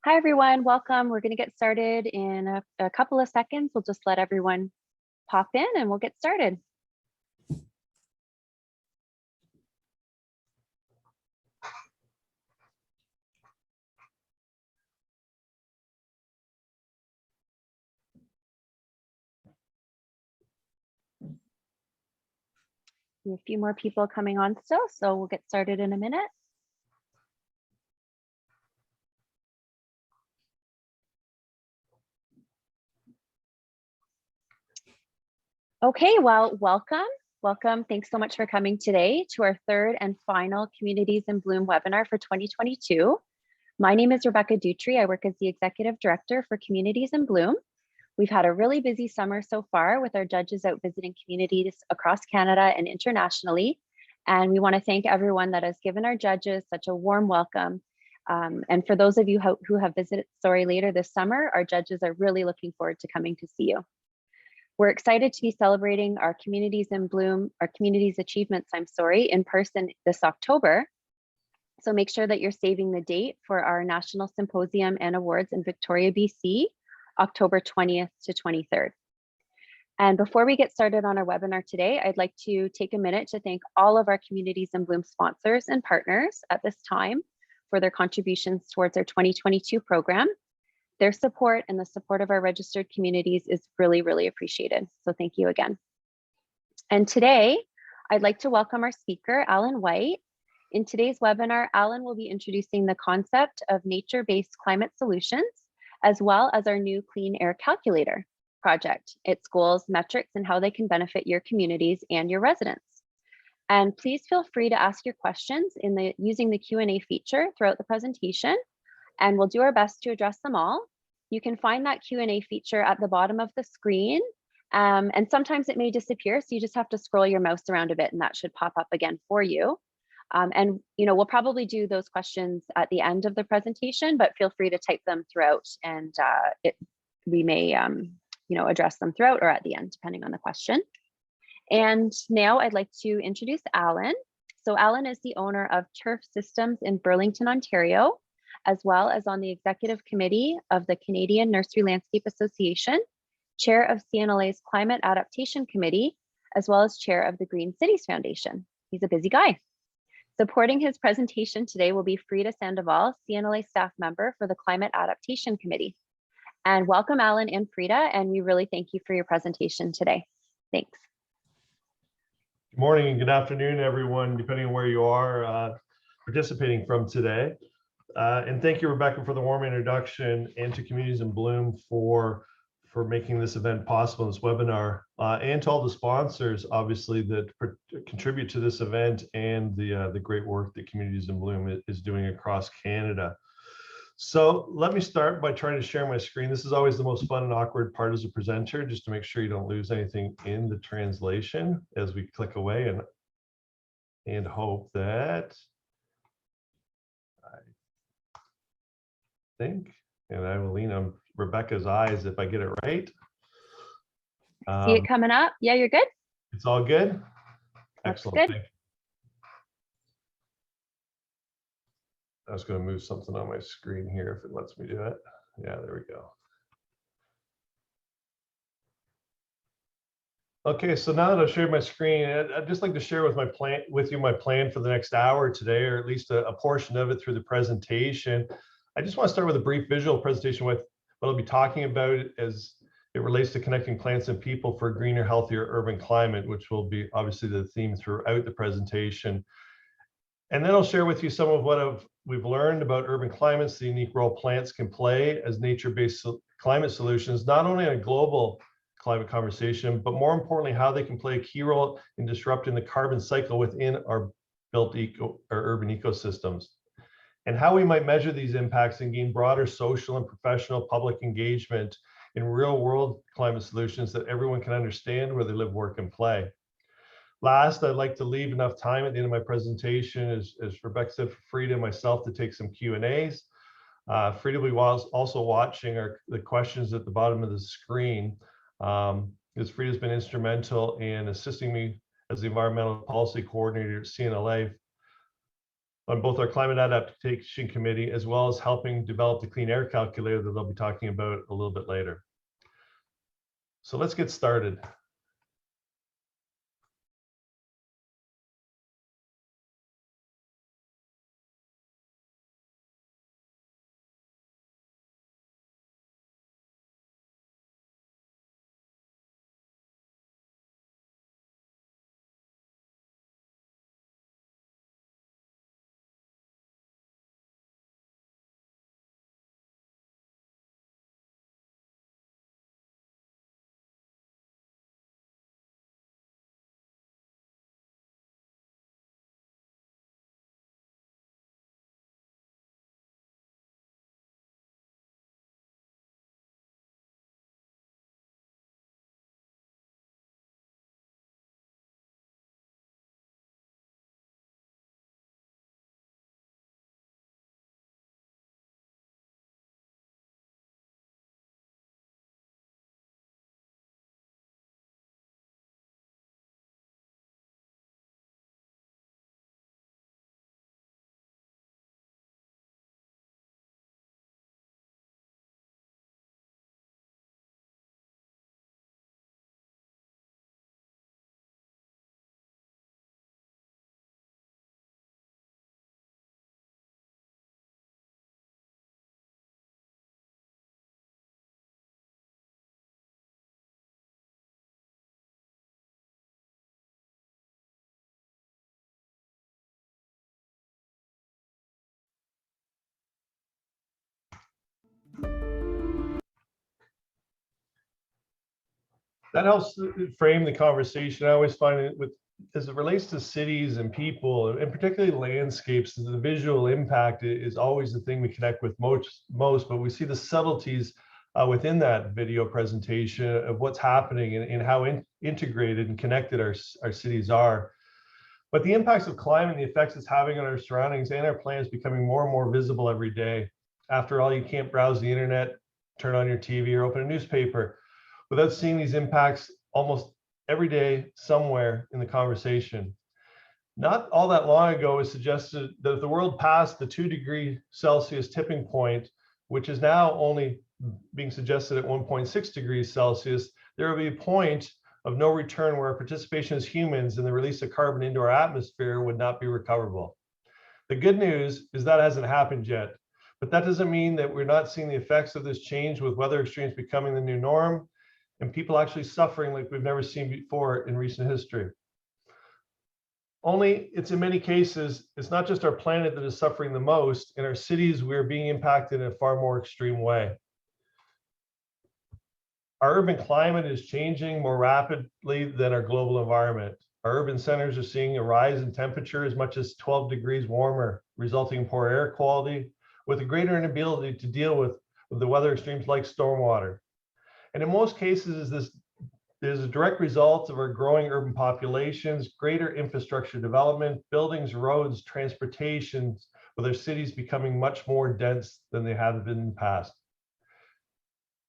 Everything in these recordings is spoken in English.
Hi, everyone. Welcome. We're going to get started in a couple of seconds. We'll just let everyone pop in and we'll get started. A few more people coming on still, so we'll get started in a minute. Okay, well, welcome. Welcome. Thanks so much for coming today to our third and final Communities in Bloom webinar for 2022. My name is Rebecca Dutry. I work as the Executive Director for Communities in Bloom. We've had a really busy summer so far with our judges out visiting communities across Canada and internationally. And we want to thank everyone that has given our judges such a warm welcome. And for those of you who have visited Story later this summer, our judges are really looking forward to coming to see you. We're excited to be celebrating our Communities in Bloom, our Communities Achievements, in person this October. So make sure that you're saving the date for our National Symposium and Awards in Victoria, BC, October 20th to 23rd. And before we get started on our webinar today, I'd like to take a minute to thank all of our Communities in Bloom sponsors and partners at this time for their contributions towards our 2022 program. Their support and the support of our registered communities is really, really appreciated. So thank you again. And today, I'd like to welcome our speaker, Alan White. In today's webinar, Alan will be introducing the concept of nature-based climate solutions, as well as our new Clean Air Calculator project, its goals, metrics, and how they can benefit your communities and your residents. And please feel free to ask your questions using the Q&A feature throughout the presentation, and we'll do our best to address them all. You can find that Q&A feature at the bottom of the screen, and sometimes it may disappear, so you just have to scroll your mouse around a bit and that should pop up again for you. And we'll probably do those questions at the end of the presentation, but feel free to type them throughout, and we may address them throughout or at the end, depending on the question. And now I'd like to introduce Alan. So Alan is the owner of Turf Systems in Burlington, Ontario, as well as on the executive committee of the Canadian Nursery Landscape Association, chair of CNLA's Climate Adaptation Committee, as well as chair of the Green Cities Foundation. He's a busy guy. Supporting his presentation today will be Frida Sandoval, CNLA staff member for the Climate Adaptation Committee. And welcome, Alan and Frida, and we really thank you for your presentation today. Thanks. Good morning and good afternoon, everyone, depending on where you are participating from today. And thank you, Rebecca, for the warm introduction, and to Communities in Bloom for making this event possible, this webinar, and to all the sponsors, obviously, that contribute to this event, and the great work that Communities in Bloom is doing across Canada. So let me start by trying to share my screen. This is always the most fun and awkward part as a presenter, just to make sure you don't lose anything in the translation as we click away and hope that I think, and I will lean on Rebecca's eyes if I get it right. See it coming up? Yeah, you're good? It's all good? Excellent. That's good. I was going to move something on my screen here if it lets me do it. Yeah, there we go. Okay, so now that I've shared my screen, I'd just like to share with you my plan for the next hour today, or at least a portion of it through the presentation. I just want to start with a brief visual presentation with what I'll be talking about as it relates to connecting plants and people for a greener, healthier urban climate, which will be obviously the theme throughout the presentation. And then I'll share with you some of what we've learned about urban climates, the unique role plants can play as nature-based climate solutions, not only in a global climate conversation, but more importantly, how they can play a key role in disrupting the carbon cycle within our built urban ecosystems, and how we might measure these impacts and gain broader social and professional public engagement in real-world climate solutions that everyone can understand where they live, work, and play. Last, I'd like to leave enough time at the end of my presentation, as Rebecca said, for Frida and myself to take some Q&As. Frida will be also watching the questions at the bottom of the screen, because Frida's been instrumental in assisting me as the environmental policy coordinator at CNLA on both our climate adaptation committee, as well as helping develop the clean air calculator that they'll be talking about a little bit later. So let's get started. That helps frame the conversation. I always find it as it relates to cities and people, and particularly landscapes, the visual impact is always the thing we connect with most, but we see the subtleties within that video presentation of what's happening and how integrated and connected our cities are. But the impacts of climate and the effects it's having on our surroundings and our planets becoming more and more visible every day. After all, you can't browse the internet, turn on your TV, or open a newspaper without seeing these impacts almost every day somewhere in the conversation. Not all that long ago, it was suggested that if the world passed the 2°C tipping point, which is now only being suggested at 1.6 degrees Celsius, there will be a point of no return where our participation as humans in the release of carbon into our atmosphere would not be recoverable. The good news is that hasn't happened yet, but that doesn't mean that we're not seeing the effects of this change with weather extremes becoming the new norm and people actually suffering like we've never seen before in recent history. Only it's in many cases, it's not just our planet that is suffering the most. In our cities, we're being impacted in a far more extreme way. Our urban climate is changing more rapidly than our global environment. Our urban centers are seeing a rise in temperature as much as 12 degrees warmer, resulting in poor air quality, with a greater inability to deal with the weather extremes like stormwater. And in most cases, this is a direct result of our growing urban populations, greater infrastructure development, buildings, roads, transportation, with our cities becoming much more dense than they have been in the past.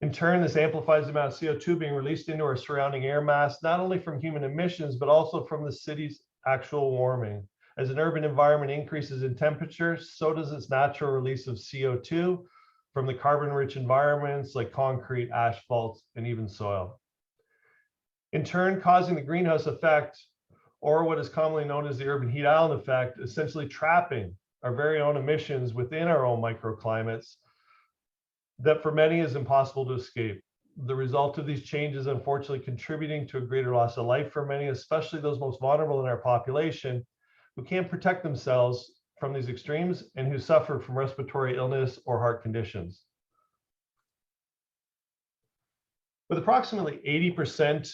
In turn, this amplifies the amount of CO2 being released into our surrounding air mass, not only from human emissions, but also from the city's actual warming. As an urban environment increases in temperature, so does its natural release of CO2 from the carbon-rich environments like concrete, asphalt, and even soil. In turn, causing the greenhouse effect, or what is commonly known as the urban heat island effect, essentially trapping our very own emissions within our own microclimates that for many is impossible to escape. The result of these changes, unfortunately, contributing to a greater loss of life for many, especially those most vulnerable in our population, who can't protect themselves from these extremes and who suffer from respiratory illness or heart conditions. With approximately 80%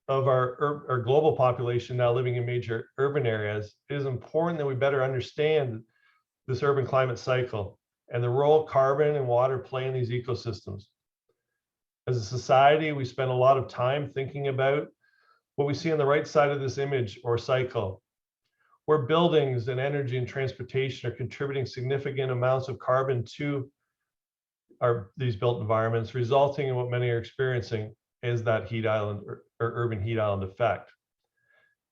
of our global population now living in major urban areas, it is important that we better understand this urban climate cycle and the role carbon and water play in these ecosystems. As a society, we spend a lot of time thinking about what we see on the right side of this image or cycle, where buildings and energy and transportation are contributing significant amounts of carbon to these built environments, resulting in what many are experiencing is that heat island or urban heat island effect.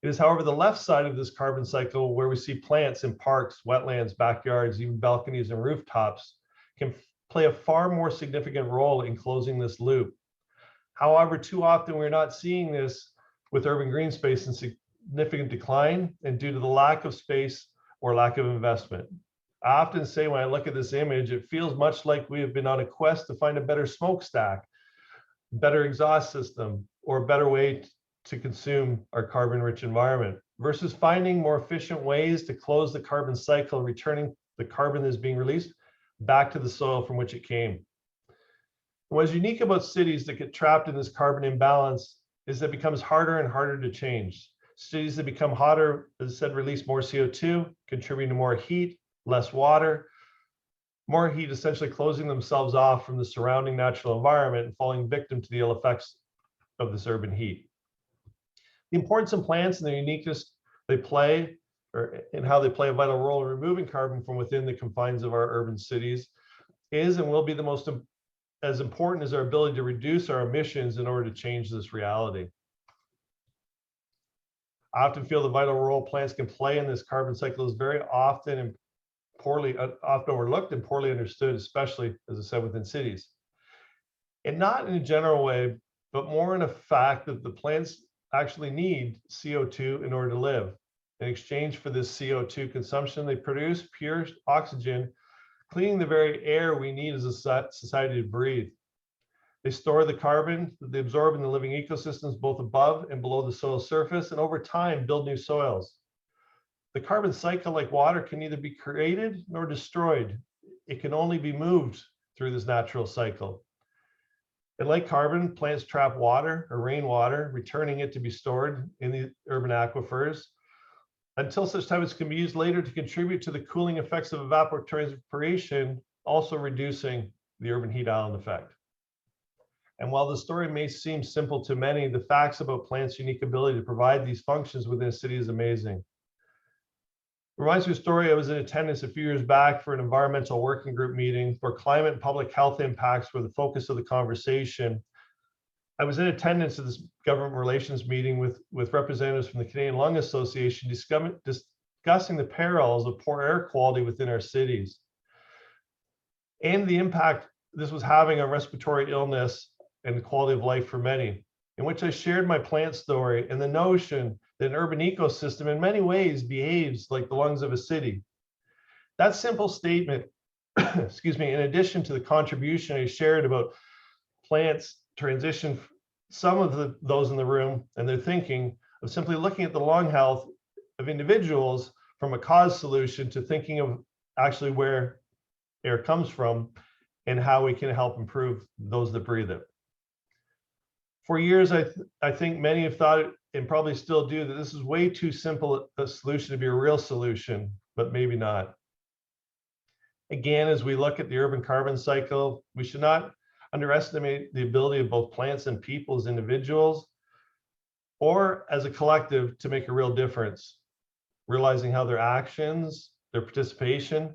It is, however, the left side of this carbon cycle where we see plants in parks, wetlands, backyards, even balconies and rooftops can play a far more significant role in closing this loop. However, too often we're not seeing this with urban green space in significant decline and due to the lack of space or lack of investment. I often say when I look at this image, it feels much like we have been on a quest to find a better smokestack, better exhaust system, or a better way to consume our carbon-rich environment versus finding more efficient ways to close the carbon cycle, returning the carbon that is being released back to the soil from which it came. What's unique about cities that get trapped in this carbon imbalance is that it becomes harder and harder to change. Cities that become hotter, as I said, release more CO2, contributing to more heat, less water, more heat essentially closing themselves off from the surrounding natural environment and falling victim to the ill effects of this urban heat. The importance of plants and the uniqueness they play, and how they play a vital role in removing carbon from within the confines of our urban cities is and will be the most as important as our ability to reduce our emissions in order to change this reality. I often feel the vital role plants can play in this carbon cycle is very often often overlooked and poorly understood, especially, as I said, within cities. And not in a general way, but more in a fact that the plants actually need CO2 in order to live. In exchange for this CO2 consumption, they produce pure oxygen, cleaning the very air we need as a society to breathe. They store the carbon that they absorb in the living ecosystems, both above and below the soil surface, and over time build new soils. The carbon cycle, like water, can neither be created nor destroyed. It can only be moved through this natural cycle. And like carbon, plants trap water or rainwater, returning it to be stored in the urban aquifers until such time as it can be used later to contribute to the cooling effects of evapotranspiration, also reducing the urban heat island effect. And while the story may seem simple to many, the facts about plants' unique ability to provide these functions within a city is amazing. It reminds me of a story. I was in attendance a few years back for an environmental working group meeting where climate and public health impacts were the focus of the conversation. I was in attendance at this government relations meeting with representatives from the Canadian Lung Association discussing the perils of poor air quality within our cities and the impact this was having on respiratory illness and the quality of life for many, in which I shared my plant story and the notion that an urban ecosystem in many ways behaves like the lungs of a city. That simple statement, excuse me, in addition to the contribution I shared about plants transition, some of those in the room and their thinking of simply looking at the lung health of individuals from a cause solution to thinking of actually where air comes from and how we can help improve those that breathe it. For years, I think many have thought, and probably still do, that this is way too simple a solution to be a real solution, but maybe not. Again, as we look at the urban carbon cycle, we should not underestimate the ability of both plants and people as individuals or as a collective to make a real difference, realizing how their actions, their participation,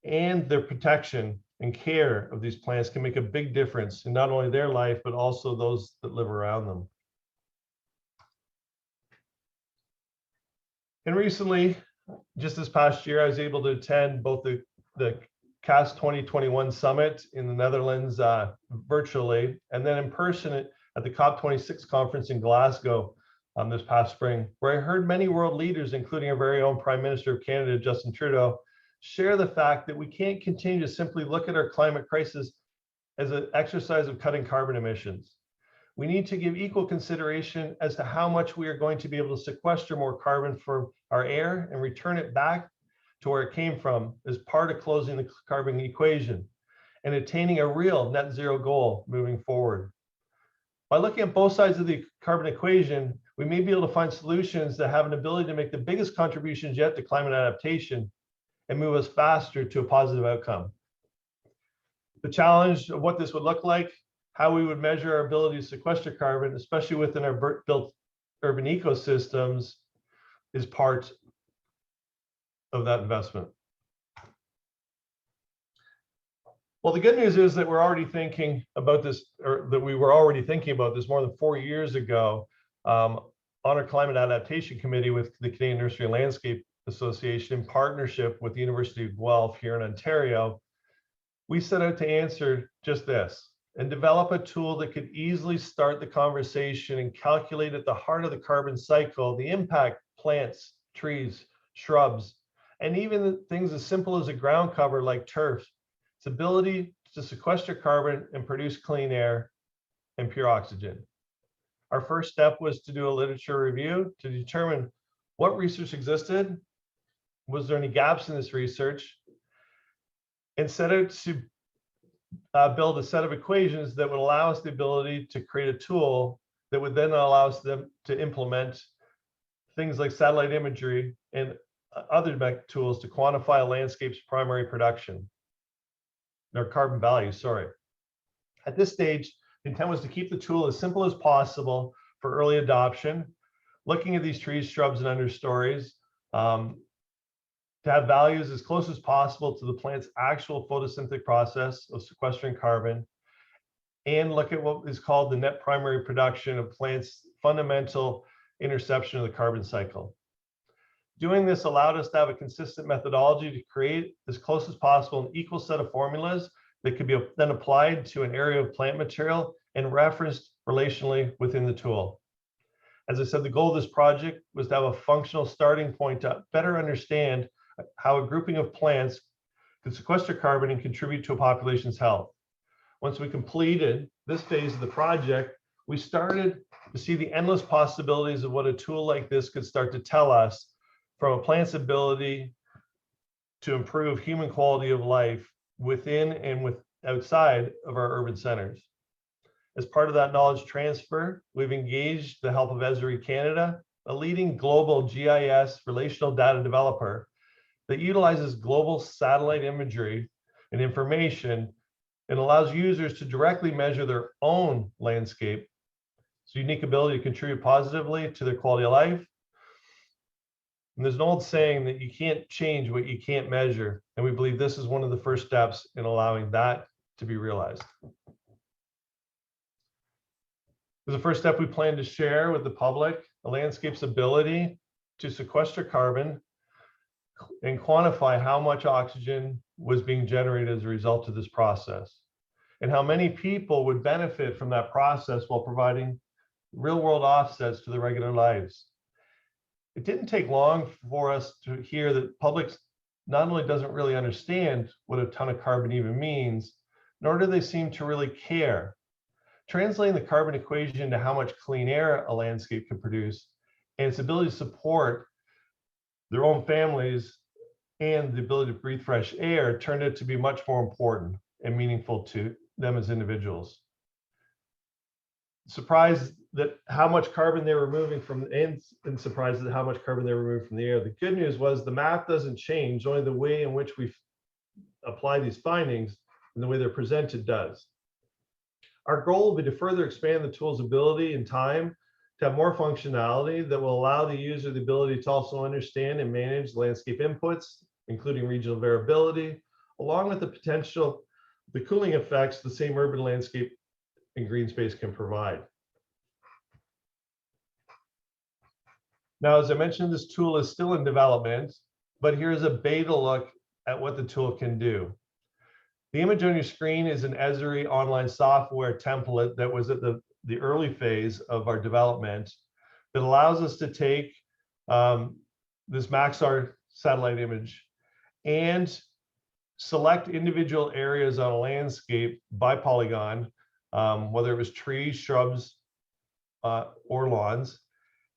and their protection and care of these plants can make a big difference in not only their life, but also those that live around them. And recently, just this past year, I was able to attend both the CAS 2021 summit in the Netherlands virtually, and then in person at the COP26 conference in Glasgow this past spring, where I heard many world leaders, including our very own Prime Minister of Canada, Justin Trudeau, share the fact that we can't continue to simply look at our climate crisis as an exercise of cutting carbon emissions. We need to give equal consideration as to how much we are going to be able to sequester more carbon from our air and return it back to where it came from as part of closing the carbon equation and attaining a real net zero goal moving forward. By looking at both sides of the carbon equation, we may be able to find solutions that have an ability to make the biggest contributions yet to climate adaptation and move us faster to a positive outcome. The challenge of what this would look like, how we would measure our ability to sequester carbon, especially within our built urban ecosystems, is part of that investment. Well, the good news is that we're already thinking about this, or that we were already thinking about this more than 4 years ago. on our Climate Adaptation Committee with the Canadian Nursery and Landscape Association in partnership with the University of Guelph here in Ontario, we set out to answer just this and develop a tool that could easily start the conversation and calculate at the heart of the carbon cycle the impact plants, trees, shrubs, and even things as simple as a ground cover like turf, its ability to sequester carbon and produce clean air and pure oxygen. Our first step was to do a literature review to determine what research existed, was there any gaps in this research, and set out to build a set of equations that would allow us the ability to create a tool that would then allow us to implement things like satellite imagery and other tools to quantify a landscape's primary production, or carbon value, sorry. At this stage, the intent was to keep the tool as simple as possible for early adoption, looking at these trees, shrubs, and understories, to have values as close as possible to the plant's actual photosynthetic process of sequestering carbon, and look at what is called the net primary production of plants' fundamental interception of the carbon cycle. Doing this allowed us to have a consistent methodology to create as close as possible an equal set of formulas that could be then applied to an area of plant material and referenced relationally within the tool. As I said, the goal of this project was to have a functional starting point to better understand how a grouping of plants could sequester carbon and contribute to a population's health. Once we completed this phase of the project, we started to see the endless possibilities of what a tool like this could start to tell us from a plant's ability to improve human quality of life within and outside of our urban centers. As part of that knowledge transfer, we've engaged the help of Esri Canada, a leading global GIS relational data developer that utilizes global satellite imagery and information and allows users to directly measure their own landscape. It's a unique ability to contribute positively to their quality of life. And there's an old saying that you can't change what you can't measure. And we believe this is one of the first steps in allowing that to be realized. As a first step, we plan to share with the public a landscape's ability to sequester carbon and quantify how much oxygen was being generated as a result of this process, and how many people would benefit from that process while providing real-world offsets to their regular lives. It didn't take long for us to hear that public not only doesn't really understand what a ton of carbon even means, nor do they seem to really care. Translating the carbon equation to how much clean air a landscape can produce and its ability to support their own families and the ability to breathe fresh air turned out to be much more important and meaningful to them as individuals. Surprised that how much carbon they were removing from, and surprised at how much carbon they were removing from the air. The good news was the math doesn't change, only the way in which we apply these findings and the way they're presented does. Our goal will be to further expand the tool's ability and time to have more functionality that will allow the user the ability to also understand and manage landscape inputs, including regional variability, along with the potential, the cooling effects the same urban landscape and green space can provide. Now, as I mentioned, this tool is still in development, but here's a beta look at what the tool can do. The image on your screen is an Esri online software template that was at the early phase of our development that allows us to take this Maxar satellite image and select individual areas on a landscape by polygon, whether it was trees, shrubs, or lawns,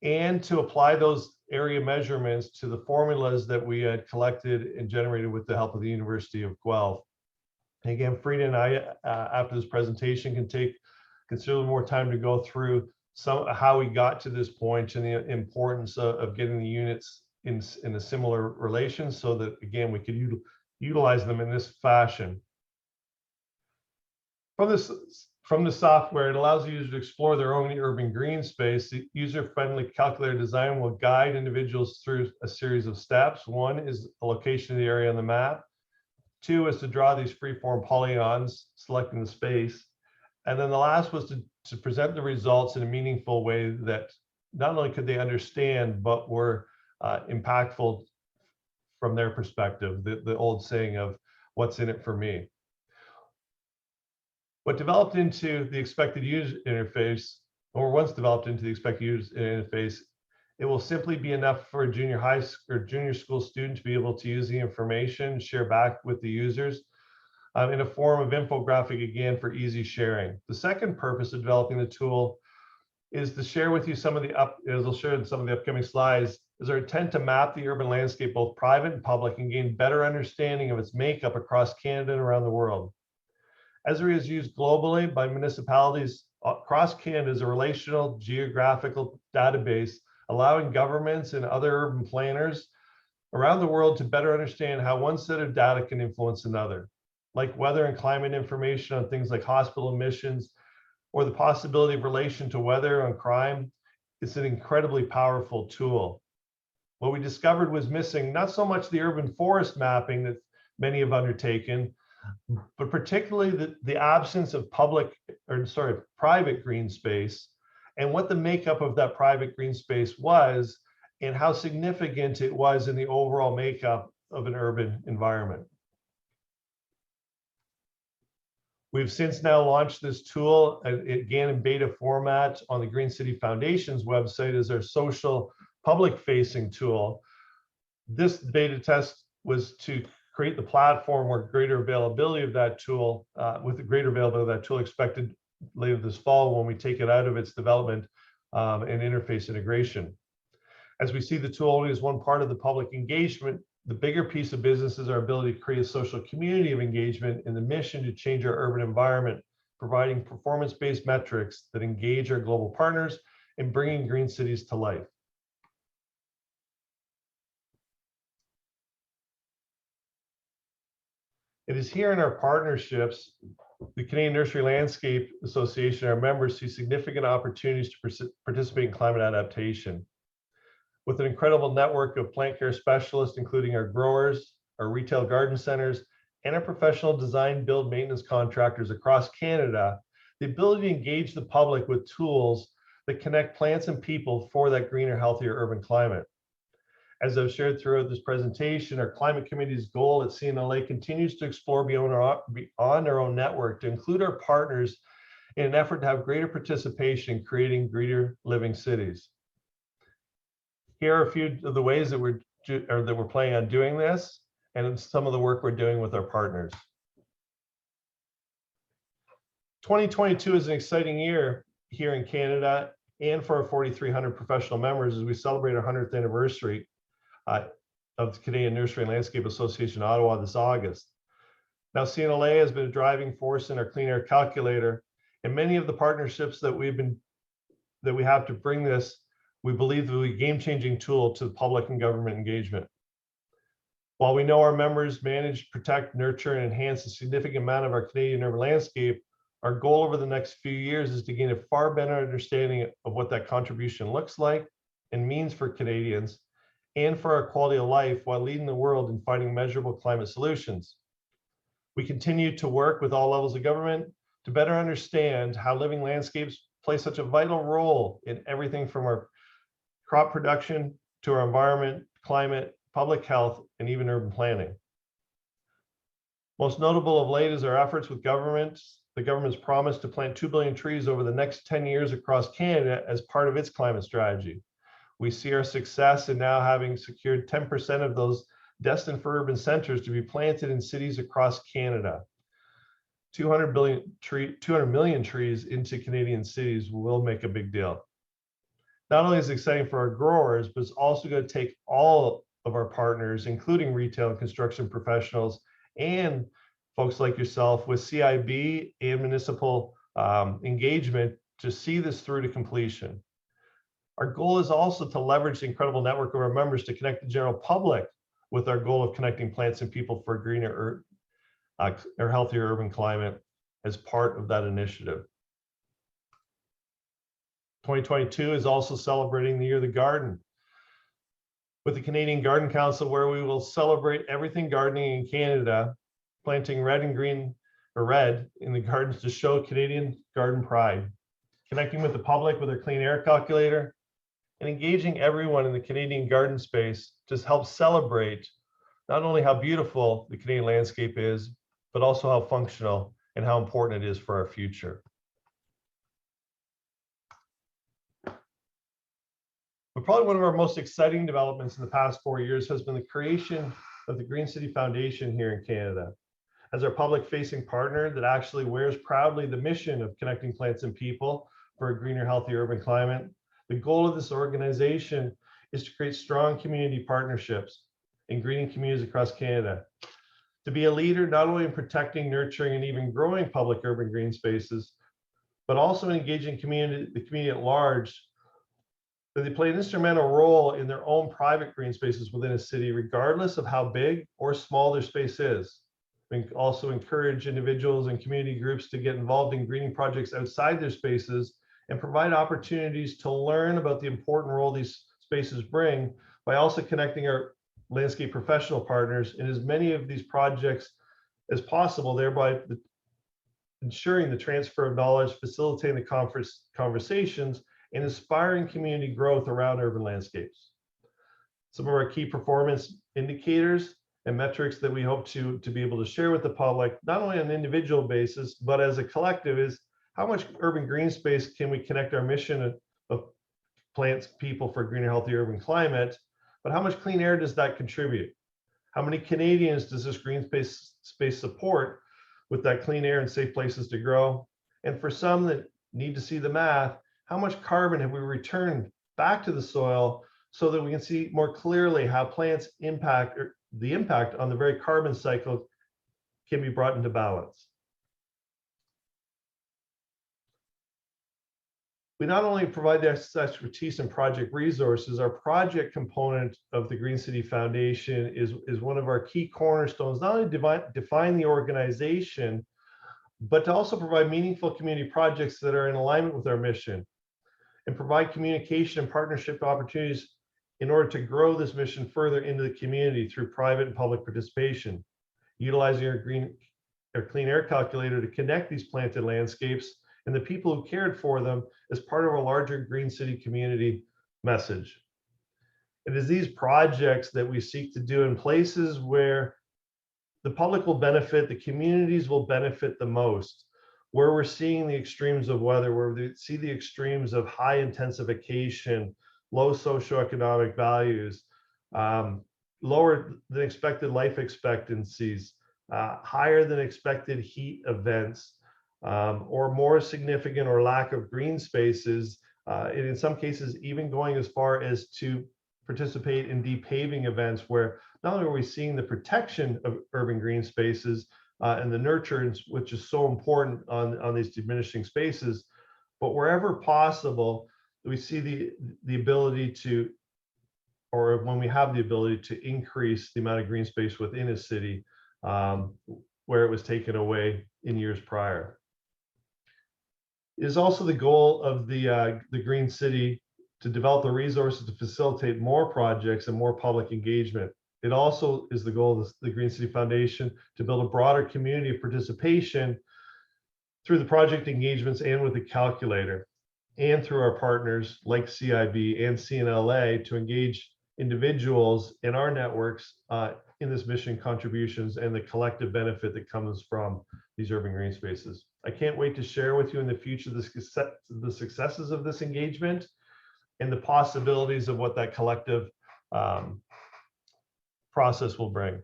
and to apply those area measurements to the formulas that we had collected and generated with the help of the University of Guelph. And again, Frida and I, after this presentation, can take considerably more time to go through how we got to this point and the importance of getting the units in a similar relation so that, again, we could utilize them in this fashion. From the software, it allows users to explore their own urban green space. The user-friendly calculator design will guide individuals through a series of steps. One is a location of the area on the map. Two is to draw these free-form polygons, selecting the space. And then the last was to present the results in a meaningful way that not only could they understand, but were impactful from their perspective, the old saying of what's in it for me. What developed into the expected user interface, or once developed into the expected user interface, it will simply be enough for a junior high or junior school student to be able to use the information, share back with the users in a form of infographic, again, for easy sharing. The second purpose of developing the tool is to share with you some of the as I'll share in some of the upcoming slides, is our intent to map the urban landscape, both private and public, and gain better understanding of its makeup across Canada and around the world. Esri is used globally by municipalities across Canada as a relational geographical database, allowing governments and other urban planners around the world to better understand how one set of data can influence another, like weather and climate information on things like hospital admissions, or the possibility of relation to weather and crime. It's an incredibly powerful tool. What we discovered was missing not so much the urban forest mapping that many have undertaken, but particularly the absence of private green space, and what the makeup of that private green space was, and how significant it was in the overall makeup of an urban environment. We've since now launched this tool, again in beta format, on the Green City Foundation's website as our social public-facing tool. This beta test was to create the platform where greater availability of that tool, with the greater availability of that tool expected later this fall when we take it out of its development and interface integration. As we see the tool only as one part of the public engagement, the bigger piece of business is our ability to create a social community of engagement in the mission to change our urban environment, providing performance-based metrics that engage our global partners in bringing green cities to life. It is here in our partnerships, the Canadian Nursery Landscape Association, our members see significant opportunities to participate in climate adaptation. With an incredible network of plant care specialists, including our growers, our retail garden centers, and our professional design, build, maintenance contractors across Canada, the ability to engage the public with tools that connect plants and people for that greener, healthier urban climate. As I've shared throughout this presentation, our climate committee's goal at CNLA continues to explore beyond our own network to include our partners in an effort to have greater participation in creating greener living cities. Here are a few of the ways that we're planning on doing this, and some of the work we're doing with our partners. 2022 is an exciting year here in Canada and for our 4,300 professional members as we celebrate our 100th anniversary of the Canadian Nursery and Landscape Association Ottawa this August. Now, CNLA has been a driving force in our clean air calculator, and many of the partnerships that we have to bring this, we believe, will be a game-changing tool to public and government engagement. While we know our members manage, protect, nurture, and enhance a significant amount of our Canadian urban landscape, our goal over the next few years is to gain a far better understanding of what that contribution looks like and means for Canadians and for our quality of life while leading the world in finding measurable climate solutions. We continue to work with all levels of government to better understand how living landscapes play such a vital role in everything from our crop production to our environment, climate, public health, and even urban planning. Most notable of late is our efforts with governments. The government's promise to plant 2 billion trees over the next 10 years across Canada as part of its climate strategy. We see our success in now having secured 10% of those destined for urban centers to be planted in cities across Canada. 200 million trees into Canadian cities will make a big deal. Not only is it exciting for our growers, but it's also going to take all of our partners, including retail and construction professionals and folks like yourself with CiB and municipal engagement to see this through to completion. Our goal is also to leverage the incredible network of our members to connect the general public with our goal of connecting plants and people for a greener or healthier urban climate as part of that initiative. 2022 is also celebrating the Year of the Garden with the Canadian Garden Council, where we will celebrate everything gardening in Canada, planting red and green, or red, in the gardens to show Canadian garden pride, connecting with the public with our clean air calculator, and engaging everyone in the Canadian garden space to help celebrate not only how beautiful the Canadian landscape is, but also how functional and how important it is for our future. But probably one of our most exciting developments in the past 4 years has been the creation of the Green City Foundation here in Canada. As our public-facing partner that actually wears proudly the mission of connecting plants and people for a greener, healthier urban climate, the goal of this organization is to create strong community partnerships in greening communities across Canada. To be a leader not only in protecting, nurturing, and even growing public urban green spaces, but also in engaging the community at large, that they play an instrumental role in their own private green spaces within a city, regardless of how big or small their space is. We also encourage individuals and community groups to get involved in greening projects outside their spaces and provide opportunities to learn about the important role these spaces bring by also connecting our landscape professional partners in as many of these projects as possible, thereby ensuring the transfer of knowledge, facilitating the conversations, and inspiring community growth around urban landscapes. Some of our key performance indicators and metrics that we hope to be able to share with the public, not only on an individual basis, but as a collective, is how much urban green space can we connect our mission of plants, people for a greener, healthier urban climate, but how much clean air does that contribute? How many Canadians does this green space support with that clean air and safe places to grow? And for some that need to see the math, how much carbon have we returned back to the soil so that we can see more clearly how plants impact, or the impact on the very carbon cycle can be brought into balance. We not only provide this expertise and project resources, our project component of the Green City Foundation is one of our key cornerstones, not only to define the organization, but to also provide meaningful community projects that are in alignment with our mission and provide communication and partnership opportunities in order to grow this mission further into the community through private and public participation, utilizing our clean air calculator to connect these planted landscapes and the people who cared for them as part of a larger Green City community message. It is these projects that we seek to do in places where the public will benefit, the communities will benefit the most, where we're seeing the extremes of weather, where we see the extremes of high intensification, low socioeconomic values, lower than expected life expectancies, higher than expected heat events, or more significant or lack of green spaces, and in some cases even going as far as to participate in depaving events where not only are we seeing the protection of urban green spaces and the nurturance, which is so important on these diminishing spaces, but wherever possible, we see the ability to, or when we have the ability to increase the amount of green space within a city where it was taken away in years prior. It is also the goal of the Green City to develop the resources to facilitate more projects and more public engagement. It also is the goal of the Green City Foundation to build a broader community of participation through the project engagements and with the calculator, and through our partners like CiB and CNLA to engage individuals in our networks in this mission contributions and the collective benefit that comes from these urban green spaces. I can't wait to share with you in the future the successes of this engagement and the possibilities of what that collective process will bring.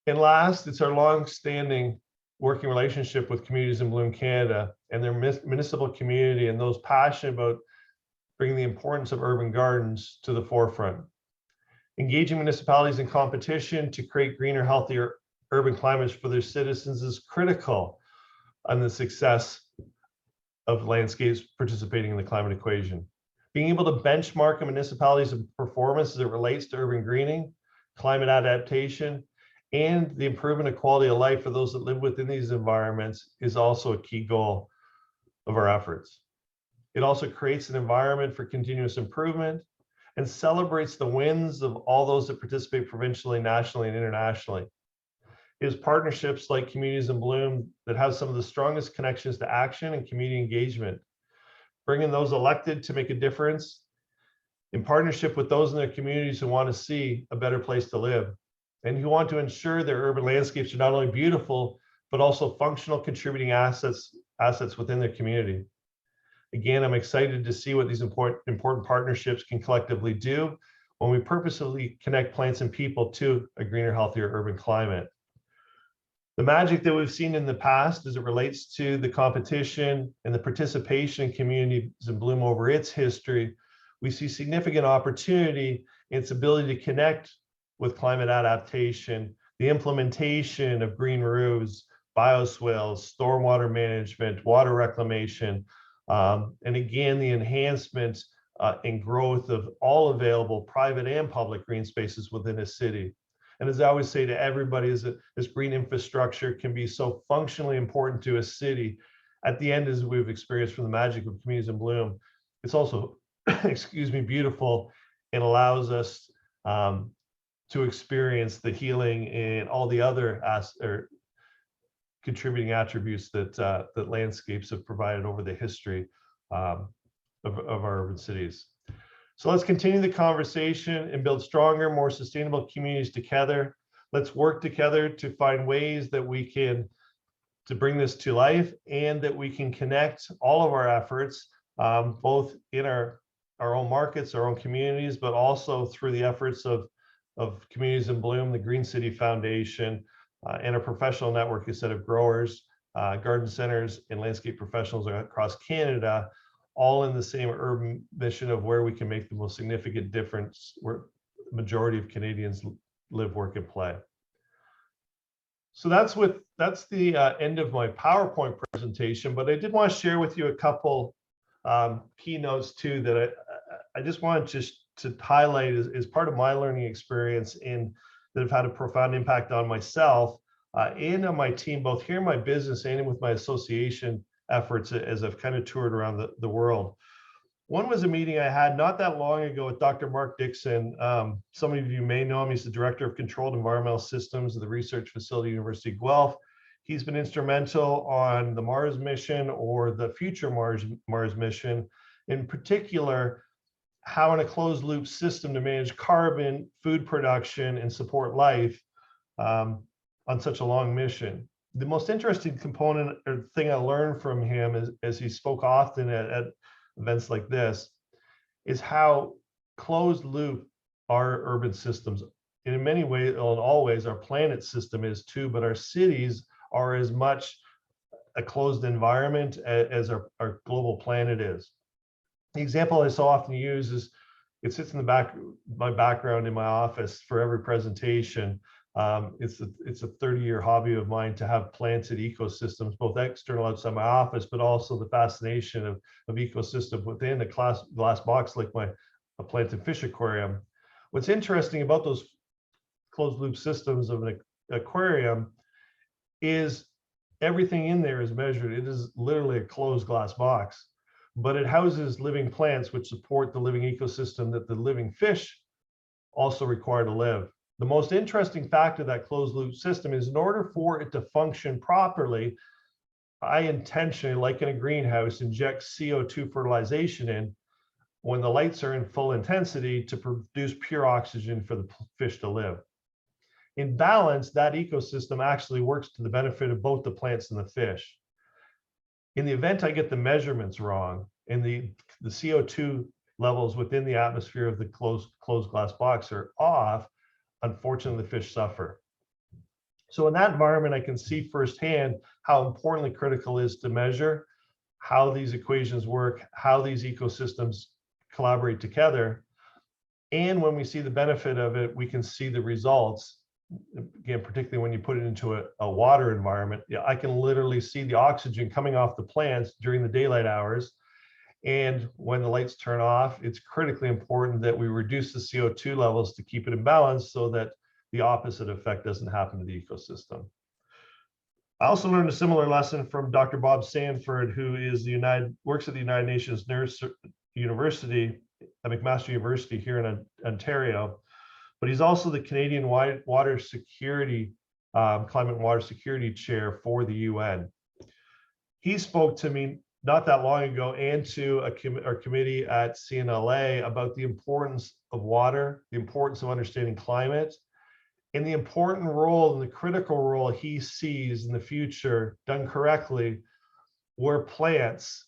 And last, it's our long-standing working relationship with Communities in Bloom Canada and their municipal community and those passionate about bringing the importance of urban gardens to the forefront. Engaging municipalities in competition to create greener, healthier urban climates for their citizens is critical on the success of landscapes participating in the climate equation. Being able to benchmark a municipality's performance as it relates to urban greening, climate adaptation, and the improvement of quality of life for those that live within these environments is also a key goal of our efforts. It also creates an environment for continuous improvement and celebrates the wins of all those that participate provincially, nationally, and internationally. It is partnerships like Communities in Bloom that have some of the strongest connections to action and community engagement, bringing those elected to make a difference in partnership with those in their communities who want to see a better place to live and who want to ensure their urban landscapes are not only beautiful, but also functional contributing assets within their community. Again, I'm excited to see what these important partnerships can collectively do when we purposefully connect plants and people to a greener, healthier urban climate. The magic that we've seen in the past as it relates to the competition and the participation in Communities in Bloom over its history, we see significant opportunity in its ability to connect with climate adaptation, the implementation of green roofs, bioswales, stormwater management, water reclamation, and again, the enhancement and growth of all available private and public green spaces within a city. And as I always say to everybody, is that this green infrastructure can be so functionally important to a city. At the end, as we've experienced from the magic of Communities in Bloom, it's also, excuse me, beautiful and allows us to experience the healing and all the other contributing attributes that landscapes have provided over the history of our urban cities. So let's continue the conversation and build stronger, more sustainable communities together. Let's work together to find ways that we can to bring this to life and that we can connect all of our efforts, both in our own markets, our own communities, but also through the efforts of Communities in Bloom, the Green City Foundation, and a professional network, a set of growers, garden centers, and landscape professionals across Canada, all in the same urban mission of where we can make the most significant difference where the majority of Canadians live, work, and play. So that's the end of my PowerPoint presentation, but I did want to share with you a couple keynotes too that I just wanted to highlight as part of my learning experience and that have had a profound impact on myself and on my team, both here in my business and with my association efforts as I've kind of toured around the world. One was a meeting I had not that long ago with Dr. Mark Dixon. Some of you may know him. He's the Director of Controlled Environmental Systems of the Research Facility, University of Guelph. He's been instrumental on the Mars mission or the future Mars mission, in particular, how in a closed loop system to manage carbon, food production, and support life on such a long mission. The most interesting component or thing I learned from him as he spoke often at events like this is how closed loop our urban systems, and in many ways, and always our planet system is too, but our cities are as much a closed environment as our global planet is. The example I so often use is, it sits in the back, my background in my office for every presentation. It's a 30-year hobby of mine to have planted ecosystems, both external outside my office, but also the fascination of ecosystem within a glass box like a planted fish aquarium. What's interesting about those closed loop systems of an aquarium is everything in there is measured. It is literally a closed glass box, but it houses living plants which support the living ecosystem that the living fish also require to live. The most interesting fact of that closed loop system is in order for it to function properly, I intentionally, like in a greenhouse, inject CO2 fertilization in when the lights are in full intensity to produce pure oxygen for the fish to live. In balance, that ecosystem actually works to the benefit of both the plants and the fish. In the event I get the measurements wrong and the CO2 levels within the atmosphere of the closed glass box are off, unfortunately, the fish suffer. So in that environment, I can see firsthand how importantly critical it is to measure how these equations work, how these ecosystems collaborate together. And when we see the benefit of it, we can see the results. Again, particularly when you put it into a water environment, I can literally see the oxygen coming off the plants during the daylight hours. And when the lights turn off, it's critically important that we reduce the CO2 levels to keep it in balance so that the opposite effect doesn't happen to the ecosystem. I also learned a similar lesson from Dr. Bob Sanford, who is works at the United Nations Nurse University, McMaster University here in Ontario, but he's also the Canadian Water Security, Climate and Water Security Chair for the UN. He spoke to me not that long ago and to our committee at CNLA about the importance of water, the importance of understanding climate, and the important role and the critical role he sees in the future, done correctly, where plants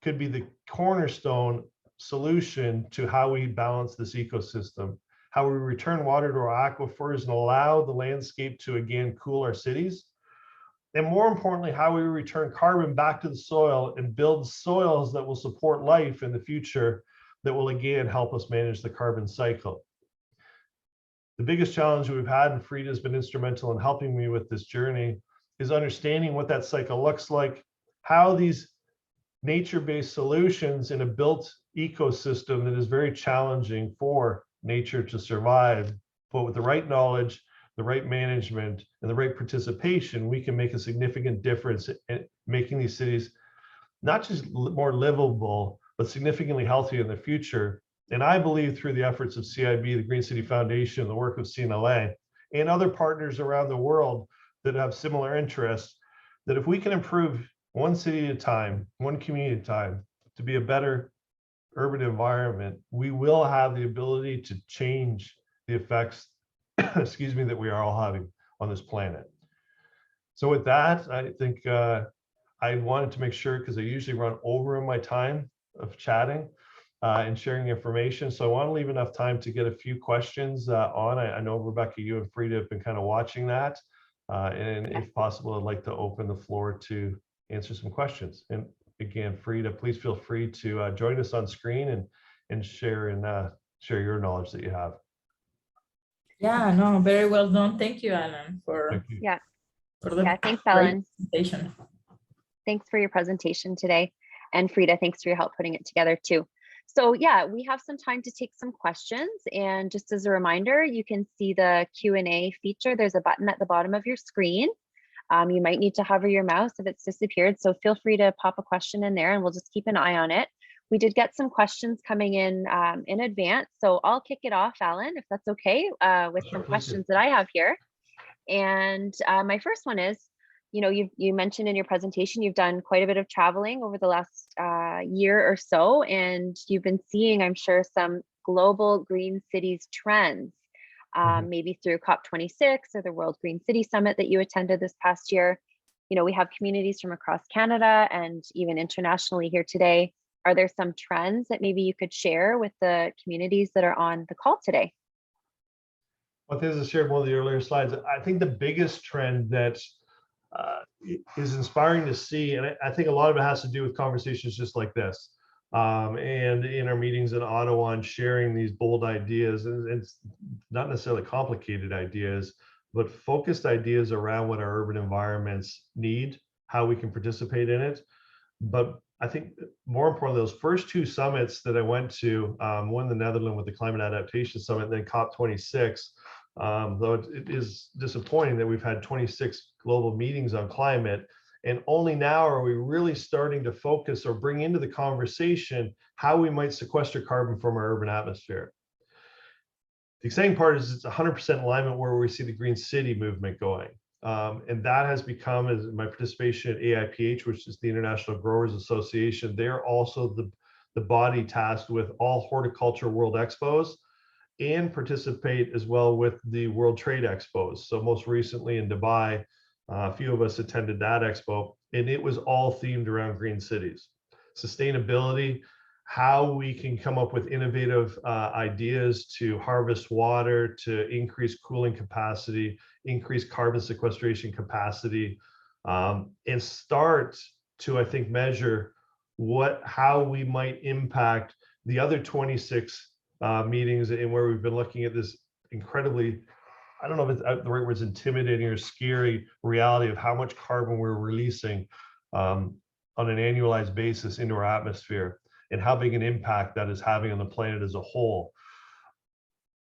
could be the cornerstone solution to how we balance this ecosystem, how we return water to our aquifers and allow the landscape to again cool our cities. And more importantly, how we return carbon back to the soil and build soils that will support life in the future that will again help us manage the carbon cycle. The biggest challenge we've had, and Frida has been instrumental in helping me with this journey, is understanding what that cycle looks like, how these nature-based solutions in a built ecosystem that is very challenging for nature to survive, but with the right knowledge, the right management, and the right participation, we can make a significant difference in making these cities not just more livable, but significantly healthier in the future. And I believe through the efforts of CiB, the Green City Foundation, the work of CNLA, and other partners around the world that have similar interests, that if we can improve one city at a time, one community at a time, to be a better urban environment, we will have the ability to change the effects, excuse me, that we are all having on this planet. So with that, I think I wanted to make sure, because I usually run over in my time of chatting and sharing information. So I want to leave enough time to get a few questions on. I know, Rebecca, you and Frida have been kind of watching that. And if possible, I'd like to open the floor to answer some questions. And again, Frida, please feel free to join us on screen and share your knowledge that you have. Yeah, no, very well done. Thank you, Alan, for Thanks, Alan. presentation. Thanks for your presentation today. And Frida, thanks for your help putting it together too. So yeah, we have some time to take some questions. And just as a reminder, you can see the Q&A feature. There's a button at the bottom of your screen. You might need to hover your mouse if it's disappeared. So feel free to pop a question in there and we'll just keep an eye on it. We did get some questions coming in advance. So I'll kick it off, Alan, if that's okay, with some questions that I have here. And my first one is, you mentioned in your presentation, you've done quite a bit of traveling over the last year or so, and you've been seeing, I'm sure, some global green cities trends, maybe through COP26 or the World Green City Summit that you attended this past year. We have communities from across Canada and even internationally here today. Are there some trends that maybe you could share with the communities that are on the call today? Well, as I shared one of the earlier slides, I think the biggest trend that is inspiring to see, and I think a lot of it has to do with conversations just like this, and in our meetings in Ottawa and sharing these bold ideas, and it's not necessarily complicated ideas, but focused ideas around what our urban environments need, how we can participate in it. But I think more importantly, those first two summits that I went to, one in the Netherlands with the Climate Adaptation Summit, and then COP26, though it is disappointing that we've had 26 global meetings on climate, and only now are we really starting to focus or bring into the conversation how we might sequester carbon from our urban atmosphere. The exciting part is it's 100% alignment where we see the Green City movement going. And that has become, as my participation at AIPH, which is the International Growers Association, they're also the body tasked with all horticulture world expos and participate as well with the World Trade Expos. So most recently in Dubai, a few of us attended that expo, and it was all themed around green cities, sustainability, how we can come up with innovative ideas to harvest water, to increase cooling capacity, increase carbon sequestration capacity, and start to, I think, measure how we might impact the other 26 meetings, and where we've been looking at this incredibly, I don't know if it's the right word, is intimidating or scary reality of how much carbon we're releasing on an annualized basis into our atmosphere, and how big an impact that is having on the planet as a whole.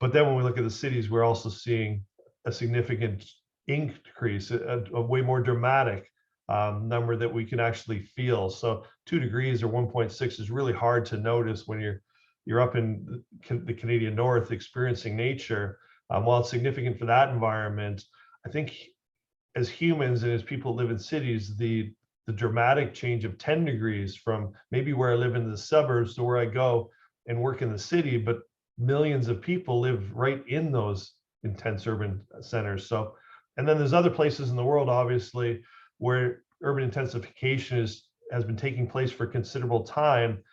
But then when we look at the cities, we're also seeing a significant increase, a way more dramatic number that we can actually feel. So 2 degrees or 1.6 is really hard to notice when you're up in the Canadian North experiencing nature. While it's significant for that environment, I think as humans and as people live in cities, the the dramatic change of 10 degrees from maybe where I live in the suburbs to where I go and work in the city, but millions of people live right in those intense urban centers. So, and then there's other places in the world, obviously, where urban intensification has been taking place for considerable time,